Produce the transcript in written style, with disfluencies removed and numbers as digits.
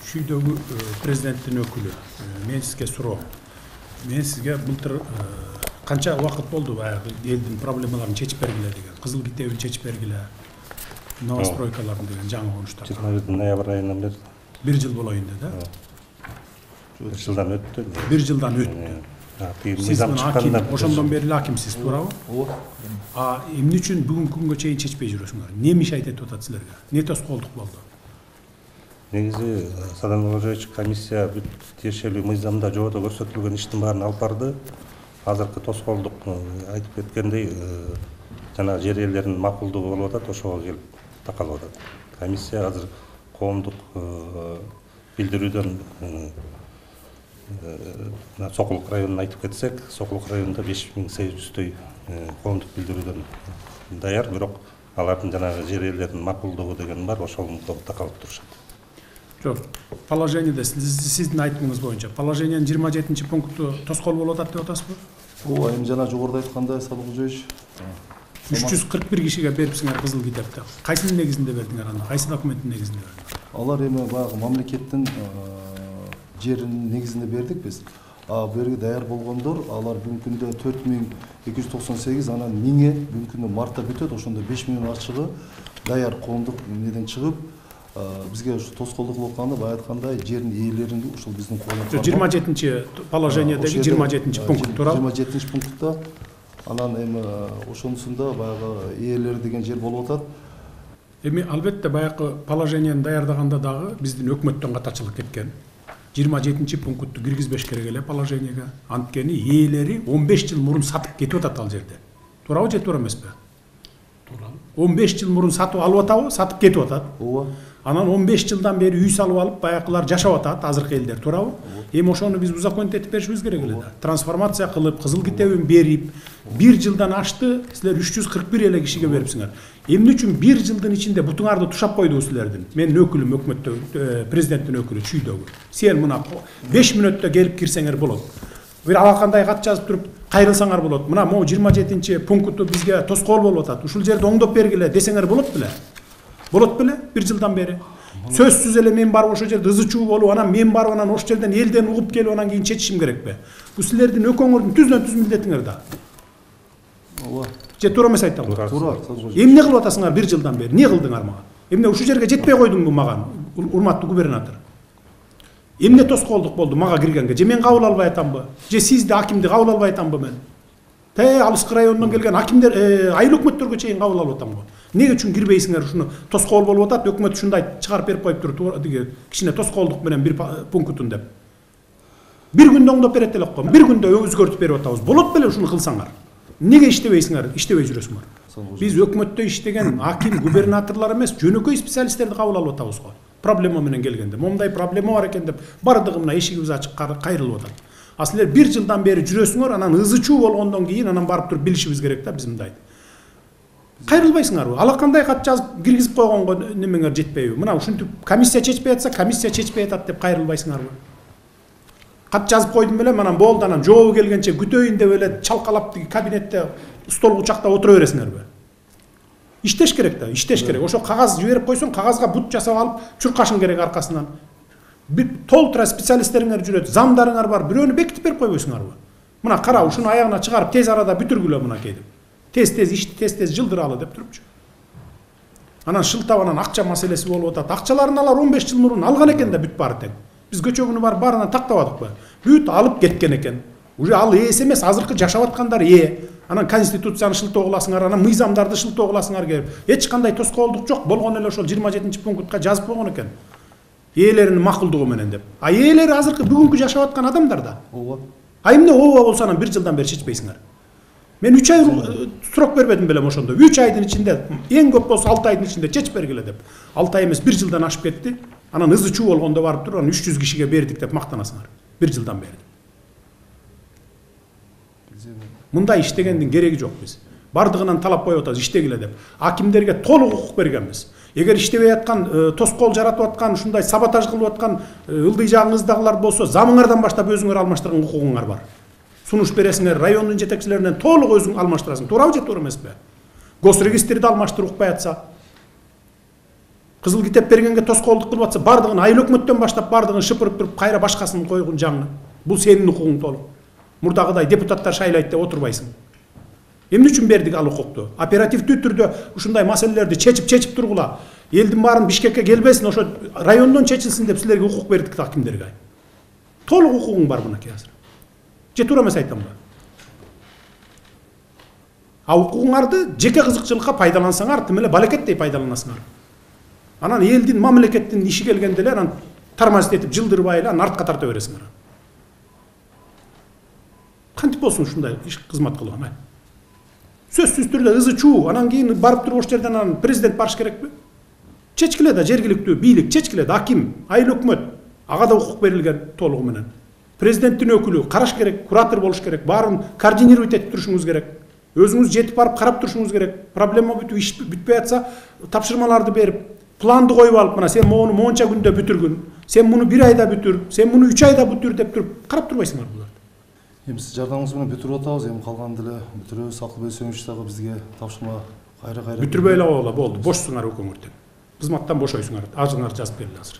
Şuydagi prezidentin ökülü. Men sizge суроо. Мен sizge былтыр канча убакыт болду баягы элдин проблемаларын чечип бергиле деген. Кызыл китебин чечип бергиле. Новостройкаларын деген жаңы конуштар. 21 ноябрь айынан бери. 1 жыл болоюн да. 1 жылдан өттү. 1 жылдан өттү. Siz bunu hakim, oşondan beri hakimsiz, doğru mu? Emni üçün bugün күнгө чейин чечпей жүрөсүңөр? Не мешает этип атат силерге? Не тоскоолдук болду? Негизи Садан Ожоевич комиссия бүт тиешелүү мыйзамда жободо көрсөтүлгөн иштин баарын алып барды. Азыркы тоскоолдук айтып кеткендей жана жер ээлеринин макулдугу болуп атат, ошого келип такалып атат. Комиссия азыр коомдук билдирүүдөн Сокулук районуна айтып кетсек, Сокулук районунда 5800 коомдук билдирүүдөн даяр, бирок алардын жанагы жер ээлеринин макулдугу деген бар, ошолго такалып турушат. Жок, положениеде сиздин айтымыңыз боюнча положениянын 27-пункту тоскоол болуп атат деп атасызбы? Ооба, эми жана жогоруда айткандай Садык Ожоевич 341 кишиге берипсиңер кызыл китепти. Кайсынын негизинде бердиңер аны? Кайсы документтин негизинде бердиңер? Алар эми баягы мамлекеттин жеринин негизинде бердик биз. Бу жерге даяр болгондор, алар бүгүнкү күндө 4298, анан 1000 бүгүнкү күндө мартта бүтөт, ошондо 5000 ачыгы даяр коомдук неден чыгып, бизге ушу тоскоолдук болуп атканда бая айткандай жердин ээлерин ушул биздин колубузда 27-положениедеги 27-пункт туурабы? 27-пунктта анан эми ошонусунда баягы ээлер деген жер болуп атат. Эми албетте баягы положенияны даярдаганда дагы биздин өкмөттөн катачылык кеткен. 27-пунктту киргизбеш керек эле положенияга. Анткени ээлери 15 жыл мурун сатып кетип атат ал жерде. Туурабы же туура эмеспи? Туура. 15 жыл мурун сатып алып атабы, сатып кетип атат. Ооба. Анан 15 жылдан бери үй салып алып, баякылар жашап атат, азыркы элдер, туурабы? Эми ошону биз узаконить этип беришибиз керек эле да. Трансформация кылып, кызыл китебин берип, 1 жылдан ашты, силер 341 эле кишиге берипсиңер. Эмне үчүн 1 жылдын ичинде бутуңарды тушап койду силердин? Менин өкүлүм өкмөттө, президенттин өкүлү Чүйдөгү. Сен мына 5 мүнөттө келип кирсеңер болот. Бир алакандай кат жазып туруп, кайрылсаңар болот. Мына могу 27-пунктту бизге тоскоол болуп атат. Ушул жерди оңдоп бергиле десеңер болот беле? Болот беле? 1 жылдан бери. Сөзсүз эле мен барып ошол жерде ызы чуу болуп, анан мен барып анан ошол жерден элден угуп келип анан кийин чечишим керекпи? Бул силердин экөөңөрдүн түз милдетиңер да. Ооба. Же туура эмес айтам? Туура. Эмне кылып атасыңар 1 жылдан бери? Не кылдыңар мага? Эмне ушул жерге жетпей койдуңбу мага, урматтуу губернатор? Эмне тоскоолдук болду мага киргенге? Же мен кабыл албай атамбы? Же сизди акимди кабыл албай атамбы мен? Алыскы районунан келген акимдер, айыл өкмөттөргө чейин кабыл алып атам го. Неге үчүн кирбейсиңер ушуну? Тоскоол болуп атат, өкмөт ушундай чыгарып берип коюптур, деге кичине тоскоолдук менен 1 пунктун деп. 1 күндө оңдоп берет элек го. 1 күндө өзгөртүп берип атабыз. Болот беле ушуну кылсаңар? Неге иштебейсиңер? Иштебей жүрөсүңөр? Биз өкмөттө иштеген аким, губернаторлор эмес, жөнөкөй специалисттерди кабыл алып атабыз го. Проблема менен келгенде. Момундай проблема бар экен деп, бардыгы мына эшигибиз ачык кайрылып атат. Силер 1 жылдан бери жүрөсүңөр, анан ызы чуу болгондон кийин анан барып туруп билишибиз керек да биз мындай. Кайрылбайсыңарбы? Алакандай кат жазып киргизип койгонго немеңер жетпейби? Мына ушинтип комиссия чечпей атса, комиссия чечпей атат деп кайрылбайсыңарбы? Кат жазып койдум беле, анан болду, анан жообу келгенче күтөйүн деп эле чалкалап кабинетте стол кучакта отура бересиңерби? Иштеш керек да, иштеш керек. Ошо кагаз жиберип койсоң, кагазга бут жасап алып чуркашың керек аркасынан. Толтура специалисттериңер жүрөт, замдарыңар бар, бирөөнү бекитип берип койбойсуңарбы? Мына кара, ушуну аягына чыгарып тез арада бүтүргүлө мына кейдип. Тез-тез ишти тез-тез жылдыралы деп турупчу. Анан шылтап анан акча маселеси болуп атат. Акчаларын алар 15 жыл мурун алган экен да бүт баары тең. Биз көчөгүнү бар баарынан тактабадыкпы? Бүт алып кеткен экен. Уже ал ээс эмес, азыркы жашап аткандар Анан конституцияны шылтоо кыласыңар, анан мыйзамдарды шылтоо кыласыңар келип. Эч кандай тоскоолдук жок, болгон эле ошол 27-пунктка жазып койгон экен. Ээлеринин макулдугу менен деп. Ээлери азыркы бүгүнкү жашап аткан адамдар да. Ооба. Эмне ооба болсо анан 1 жылдан бери чечпейсиңер? Мен 3 ай срок бербедим белем ошондо. 3 айдын ичинде, эң көп болсо 6 айдын ичинде чечип бергиле деп. 6 ай эмес 1 жылдан ашып кетти. Анан ызы чуу болгондо барып туруп, анан 300 кишиге бердик деп мактанасыңар. 1 жылдан бери. Мындай иштегендин кереги жок биз. Бардыгынан талап коюп атабыз иштегиле деп. Акимдерге толук укук бергенбиз. Эгер иштебей аткан, тоскоол жаратып аткан, ушундай саботаж кылып аткан ылдый жагыңыздагылар болсо, замыңардан баштап өзүңөр алмаштырган укугуңар бар. Сунуш бересиңер, райондун жетекчилеринен толук өзүң алмаштырасың. Туурабы же туура эмеспи? Госрегистрди алмаштырып укпай атса, Кызыл китеп бергенге тоскоолдук кылып атса, бардыгын айыл өкмөттөн баштап бардыгын шыпырып туруп, кайра башкасын койгун жаңы. Бул сенин укугуң толук. Мурдагыдай депутаттар шайлайт деп отурбайсың. Эмне үчүн бердик ал укукту? Оперативдүү түрдө ушундай маселелерди чечип тургула. Элдин баарын Бишкекке келбесин, ошо райондон чечилсин деп силерге укук бердик да кимдерге. Толук укугуң бар мынакей азыр. Же туура эмес айтамбы? А укугуңарды жеке кызыкчылыкка пайдалансаңар, тим эле балекеттей пайдаланасыңар. Анан элдин, мамлекеттин иши келгенде эле анан тормозить этип жылдырбай эле артка тарта бересиңер. Кантип болсун ушундай иш кызмат кылган? Сөзсүз түрдө ызы чуу, анан кийин барып туруп ошол жерден анан президент барыш керекпи? Чечкиле да жергиликтүү бийлик, чечкиле да аким, айыл өкмөт, ага да укук берилген толугу менен. Президенттин өкүлү караш керек, куратор болуш керек, баарын координировать этип турушуңуз керек. Өзүңүз жетип барып карап турушуңуз керек. Проблема бүтүп, иш бүтпөй атса, тапшырмаларды берип, планды коюп алып, мына сен моуну монча күндө бүтүргүн, сен муну 1 айда бүтүр, сен муну 3 айда бүтүр деп туруп карап турбайсыңар буларды. Эми сиз жардамыңыз менен бүтүрүп атабыз, эми калган деле бүтүрөбүз. Акылбек Сөңүш дагы бизге тапшырма кайра Бүтүрбөй эле болду, болду. Бошсуңар өкөңөрдөн. Кызматтан бошойсуңар, ажыңар жазып берили азыр.